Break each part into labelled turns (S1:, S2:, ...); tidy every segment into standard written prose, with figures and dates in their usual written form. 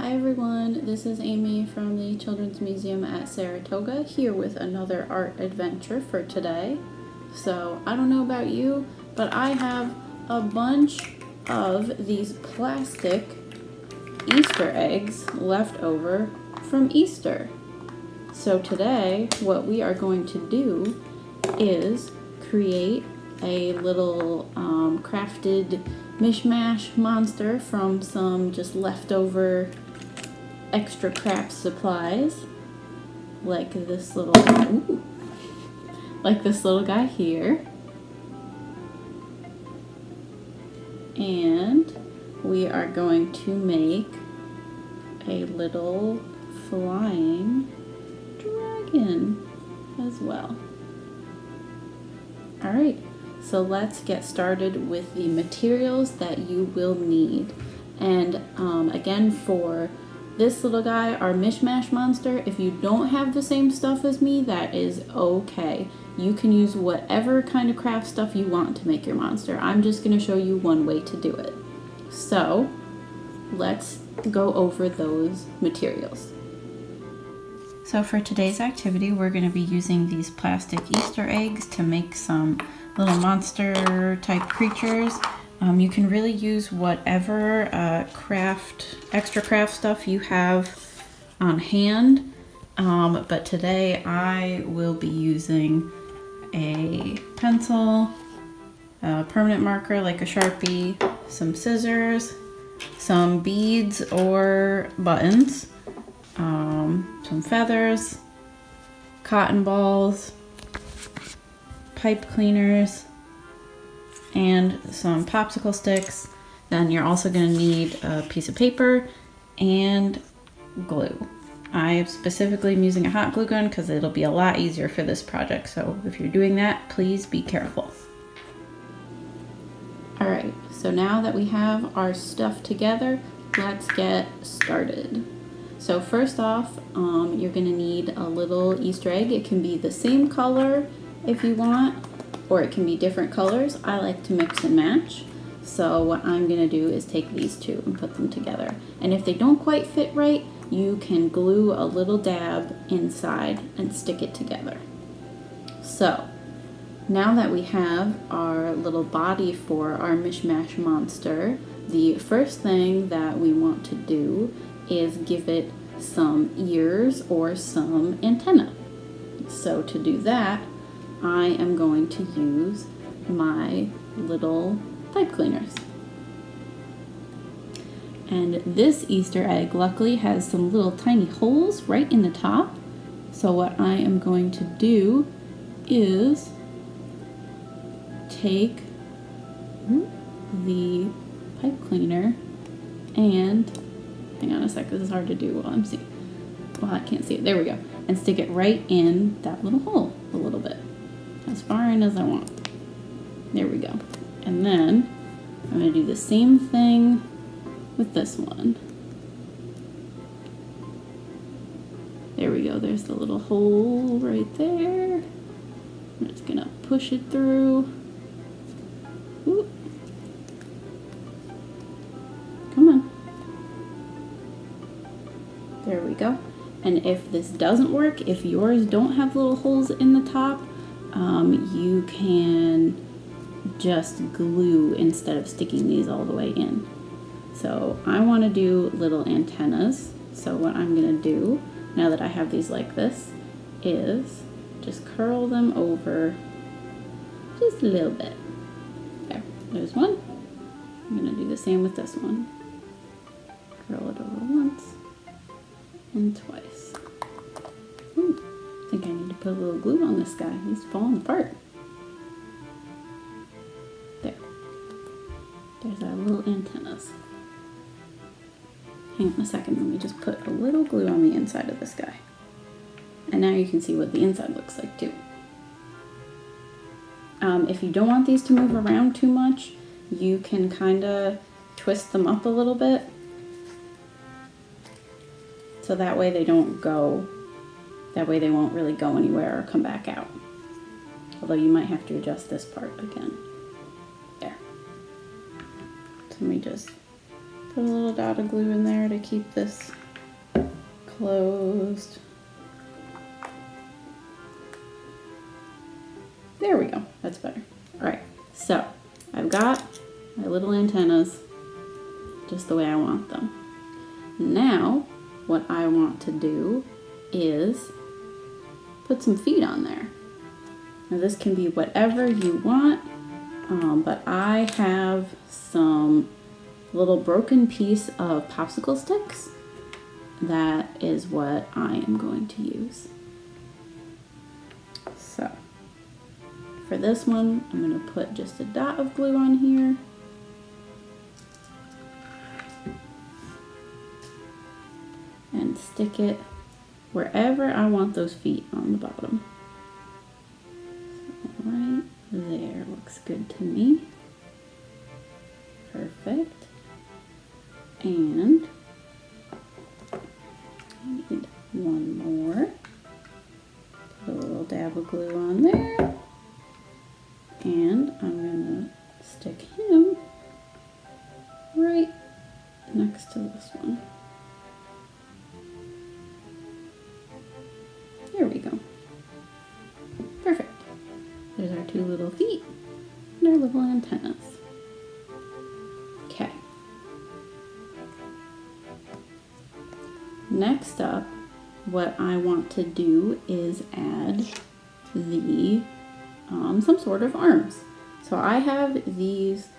S1: Hi everyone, this is Amy from the Children's Museum at Saratoga, here with another art adventure for today. So, I don't know about you, but I have a bunch of these plastic Easter eggs left over from Easter. So today, what we are going to do is create a little crafted mishmash monster from some just leftover extra craft supplies, like this little guy here. And we are going to make a little flying dragon as well. Alright, so let's get started with the materials that you will need. And again, for this little guy, our mishmash monster, if you don't have the same stuff as me, that is okay. You can use whatever kind of craft stuff you want to make your monster. I'm just going to show you one way to do it. So let's go over those materials. So for today's activity, we're going to be using these plastic Easter eggs to make some little monster type creatures. You can really use whatever extra craft stuff you have on hand, but today I will be using a pencil, a permanent marker like a Sharpie, some scissors, some beads or buttons, some feathers, cotton balls, pipe cleaners, and some popsicle sticks. Then you're also going to need a piece of paper and glue. I specifically am using a hot glue gun because it'll be a lot easier for this project, so if you're doing that, please be careful. Alright, so now that we have our stuff together, let's get started. So first off, you're going to need a little Easter egg. It can be the same color if you want, or it can be different colors. I like to mix and match. So what I'm going to do is take these two and put them together. And if they don't quite fit right, you can glue a little dab inside and stick it together. So now that we have our little body for our mishmash monster, the first thing that we want to do is give it some ears or some antenna. So to do that, I am going to use my little pipe cleaners. And this Easter egg luckily has some little tiny holes right in the top. So what I am going to do is take the pipe cleaner and, hang on a sec, this is hard to do while I'm seeing. Well, I can't see it. There we go. And stick it right in that little hole a little bit. As far in as I want. There we go. And then I'm going to do the same thing with this one. There we go. There's the little hole right there. I'm just going to push it through. Ooh. Come on. There we go. And if this doesn't work, if yours don't have little holes in the top, you can just glue instead of sticking these all the way in. So I want to do little antennas. So what I'm going to do, now that I have these like this, is just curl them over just a little bit. There's one. I'm going to do the same with this one. Curl it over once and twice. I think I need to put a little glue on this guy. He's falling apart. There. There's our little antennas. Hang on a second, let me just put a little glue on the inside of this guy. And now you can see what the inside looks like too. If you don't want these to move around too much, you can kind of twist them up a little bit. So that way they don't go, that way they won't really go anywhere or come back out. Although you might have to adjust this part again. There. So let me just Put a little dot of glue in there to keep this closed. There we go, that's better. All right, so I've got my little antennas just the way I want them. Now, what I want to do is put some feet on there. Now this can be whatever you want, but I have some little broken piece of popsicle sticks. That is what I am going to use. So, for this one, I'm going to put just a dot of glue on here. And stick it wherever I want those feet on the bottom. So right there looks good to me. Perfect. And I need one more. Put a little dab of glue on there. And I'm going to stick him right next to this one. There we go. Perfect. There's our two little feet and our little antennas. Okay. Next up, what I want to do is add the some sort of arms. So I have these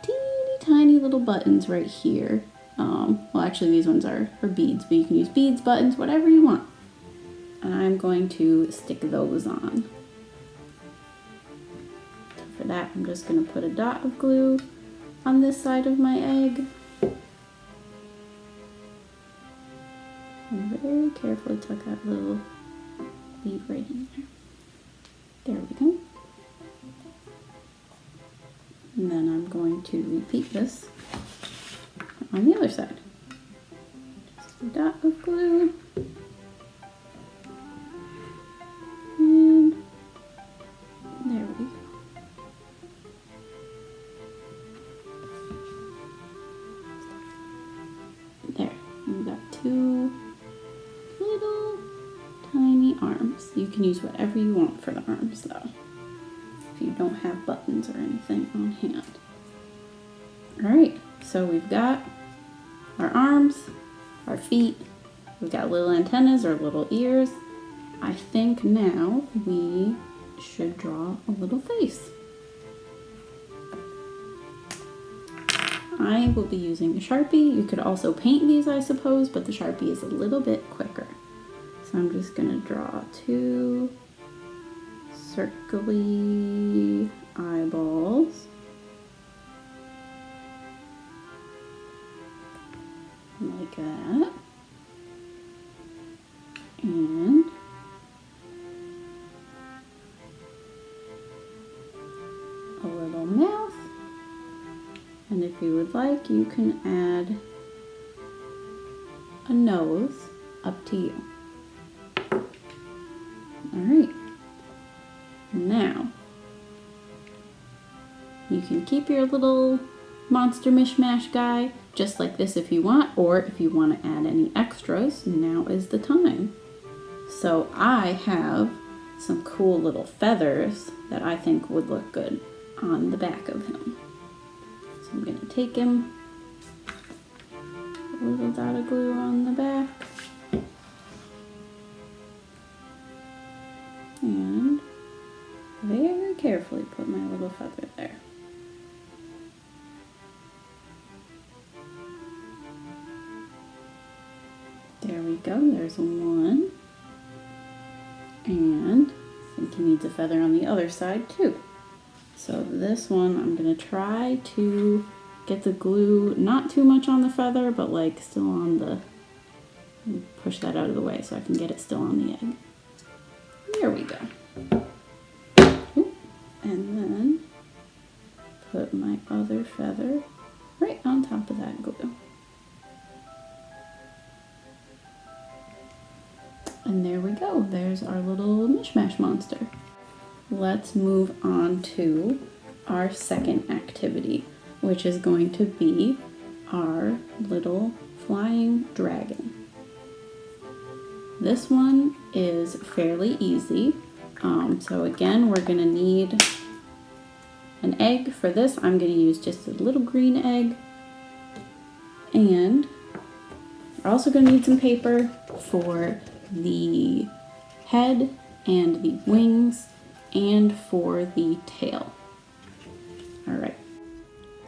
S1: teeny tiny little buttons right here. Well, actually these ones are beads, but you can use beads, buttons, whatever you want. And I'm going to stick those on. So for that, I'm just going to put a dot of glue on this side of my egg. And very carefully tuck that little bead right in there. There we go. And then I'm going to repeat this on the other side. Just a dot of glue. And there we go. There, we've got two little tiny arms. You can use whatever you want for the arms though, if you don't have buttons or anything on hand. Alright, so we've got our arms, our feet, we've got little antennas or little ears. I think now we should draw a little face. I will be using a Sharpie. You could also paint these, I suppose, but the Sharpie is a little bit quicker. So I'm just gonna draw two circly eyeballs. Like that. And a little mouth. And if you would like, you can add a nose, up to you. Alright, now you can keep your little monster mishmash guy just like this if you want, or if you want to add any extras, now is the time. So I have some cool little feathers that I think would look good on the back of him. So I'm going to take him, put a little dot of glue on the back. And very carefully put my little feather there. There we go, there's one. And I think he needs a feather on the other side too. So this one, I'm gonna try to get the glue not too much on the feather, but like still on the, push that out of the way so I can get it still on the egg. There we go. Oop. And then put my other feather right on top of that glue. And there we go. There's our little mishmash monster. Let's move on to our second activity, which is going to be our little flying dragon. This one is fairly easy. So again, we're gonna need an egg. For this, I'm gonna use just a little green egg. And we're also gonna need some paper for the head and the wings and for the tail.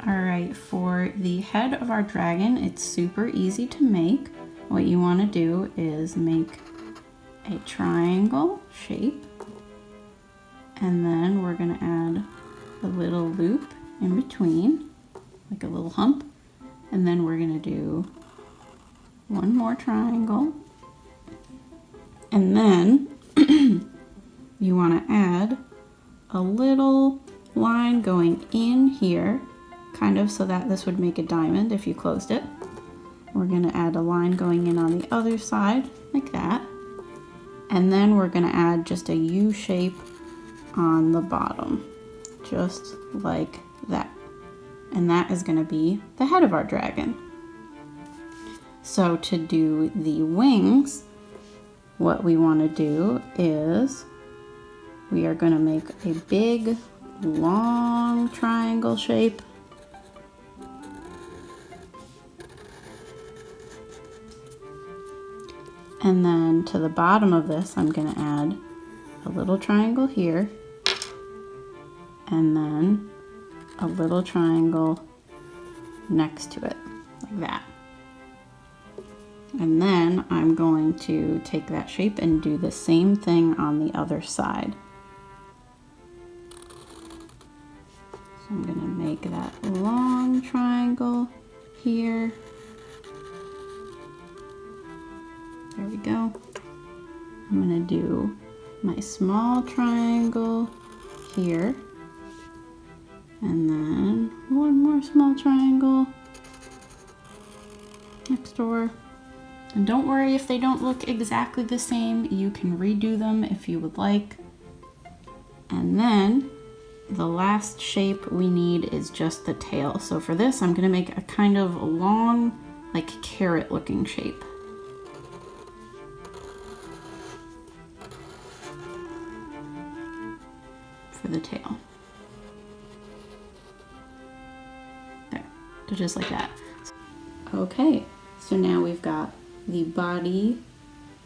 S1: All right, for the head of our dragon, it's super easy to make. What you wanna do is make a triangle shape, and then we're gonna add a little loop in between, like a little hump, and then we're gonna do one more triangle, and then you wanna add a little line going in here, kind of so that this would make a diamond if you closed it. We're gonna add a line going in on the other side, like that. And then we're gonna add just a U shape on the bottom, just like that. And that is gonna be the head of our dragon. So to do the wings, what we wanna do is we are gonna make a big, long triangle shape. And then to the bottom of this, I'm gonna add a little triangle here, and then a little triangle next to it, like that. And then I'm going to take that shape and do the same thing on the other side. So I'm gonna make that long triangle here. There we go. I'm gonna do my small triangle here, and then one more small triangle next door. And don't worry if they don't look exactly the same, you can redo them if you would like. And then the last shape we need is just the tail. So for this, I'm gonna make a kind of long, like carrot looking shape. For the tail. There, just like that. Okay, so now we've got the body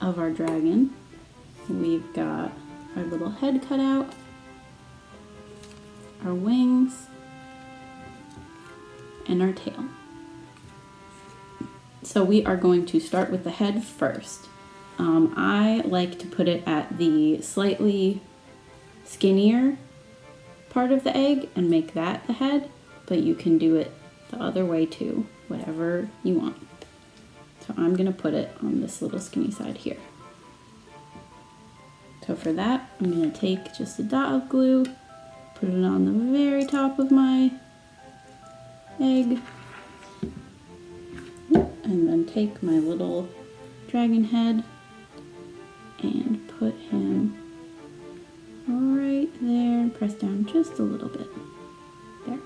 S1: of our dragon. We've got our little head cut out, our wings, and our tail. So we are going to start with the head first. I like to put it at the slightly skinnier part of the egg and make that the head, but you can do it the other way too, whatever you want. So I'm gonna put it on this little skinny side here. So for that, I'm gonna take just a dot of glue, put it on the very top of my egg, and then take my little dragon head and put him right there and press down just a little bit. There.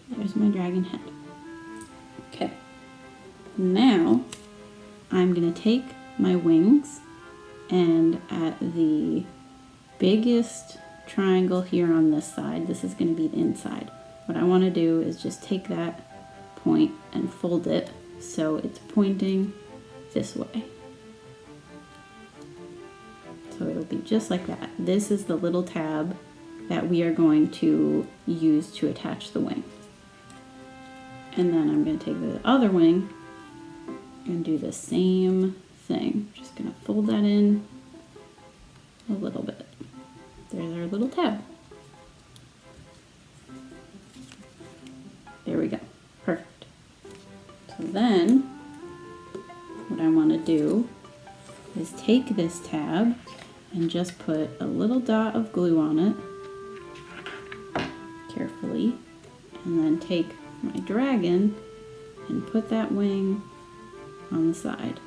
S1: There's my dragon head. Okay. Now I'm gonna take my wings, and at the biggest triangle here on this side, this is gonna be the inside. What I wanna do is just take that point and fold it so it's pointing this way. So it'll be just like that. This is the little tab that we are going to use to attach the wing. And then I'm going to take the other wing and do the same thing. Just going to fold that in a little bit. There's our little tab. There we go. Perfect. So then what I want to do is take this tab and just put a little dot of glue on it carefully, and then take my dragon and put that wing on the side.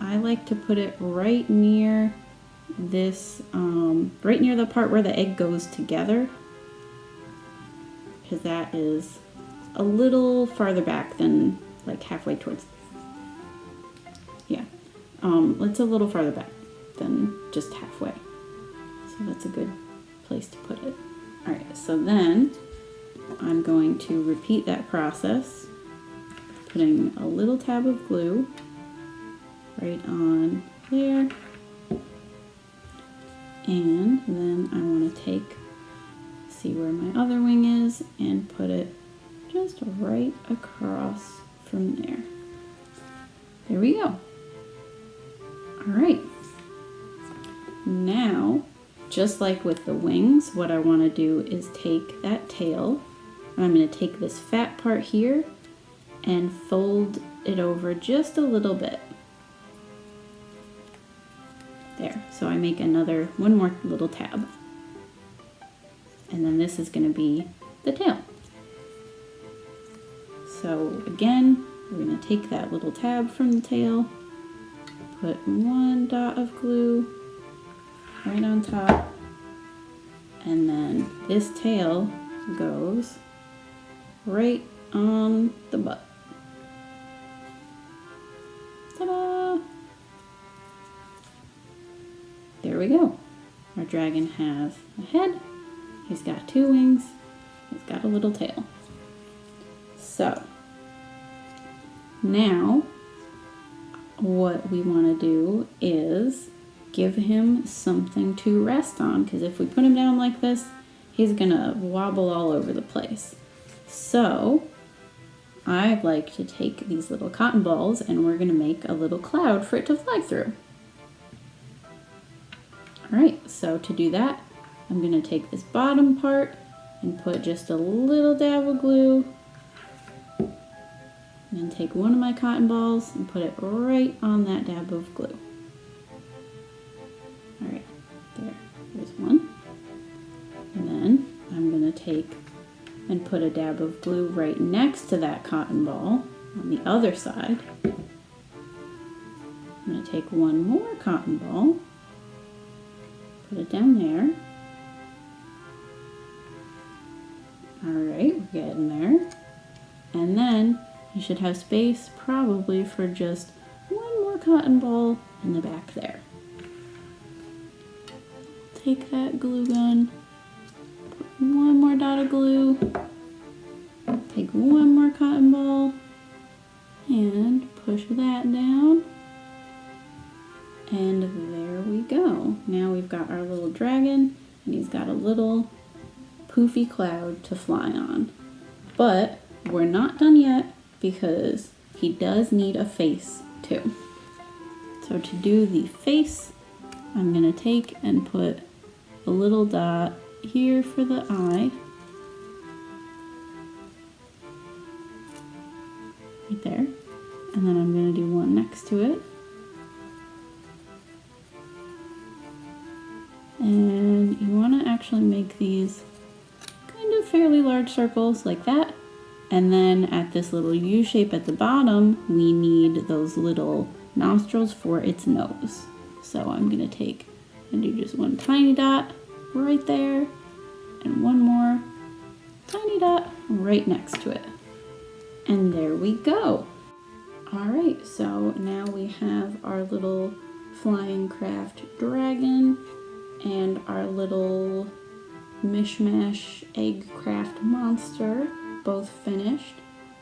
S1: I like to put it right near this, right near the part where the egg goes together, because that is a little farther back than like halfway towards, yeah, it's a little farther back than just halfway. So that's a good place to put it. All right, so then I'm going to repeat that process, putting a little tab of glue right on there. And then I want to see where my other wing is and put it just right across from there. There we go. All right. Now, just like with the wings, what I want to do is take that tail, and I'm going to take this fat part here and fold it over just a little bit. There, so I make one more little tab. And then this is going to be the tail. So again, we're going to take that little tab from the tail, put one dot of glue right on top, and then this tail goes right on the butt. Ta-da! There we go. Our dragon has a head, he's got two wings, he's got a little tail. So now what we want to do is give him something to rest on, because if we put him down like this, he's gonna wobble all over the place. So I'd like to take these little cotton balls and we're gonna make a little cloud for it to fly through. All right, so to do that, I'm gonna take this bottom part and put just a little dab of glue, and then take one of my cotton balls and put it right on that dab of glue. All right, there's one. And then I'm gonna take and put a dab of glue right next to that cotton ball on the other side. I'm gonna take one more cotton ball, put it down there. All right, we're getting there. And then you should have space probably for just one more cotton ball in the back there. Take that glue gun, put one more dot of glue, take one more cotton ball, and push that down. And there we go. Now we've got our little dragon, and he's got a little poofy cloud to fly on. But we're not done yet, because he does need a face too. So to do the face, I'm gonna take and put a little dot here for the eye, right there, and then I'm gonna do one next to it. And you wanna actually make these kind of fairly large circles like that. And then at this little U shape at the bottom, we need those little nostrils for its nose. So I'm gonna take and do just one tiny dot right there, and one more tiny dot right next to it. And there we go. All right, so now we have our little flying craft dragon and our little mishmash egg craft monster both finished.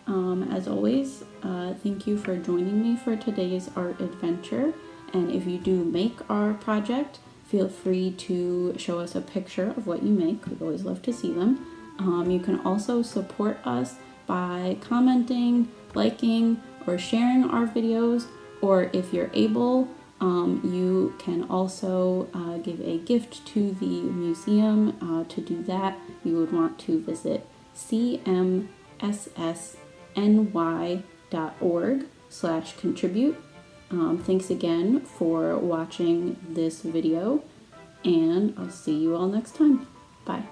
S1: As always, thank you for joining me for today's art adventure. And if you do make our project, feel free to show us a picture of what you make. We'd always love to see them. You can also support us by commenting, liking, or sharing our videos. Or if you're able, you can also give a gift to the museum. To do that, you would want to visit cmssny.org/contribute. Thanks again for watching this video, and I'll see you all next time. Bye.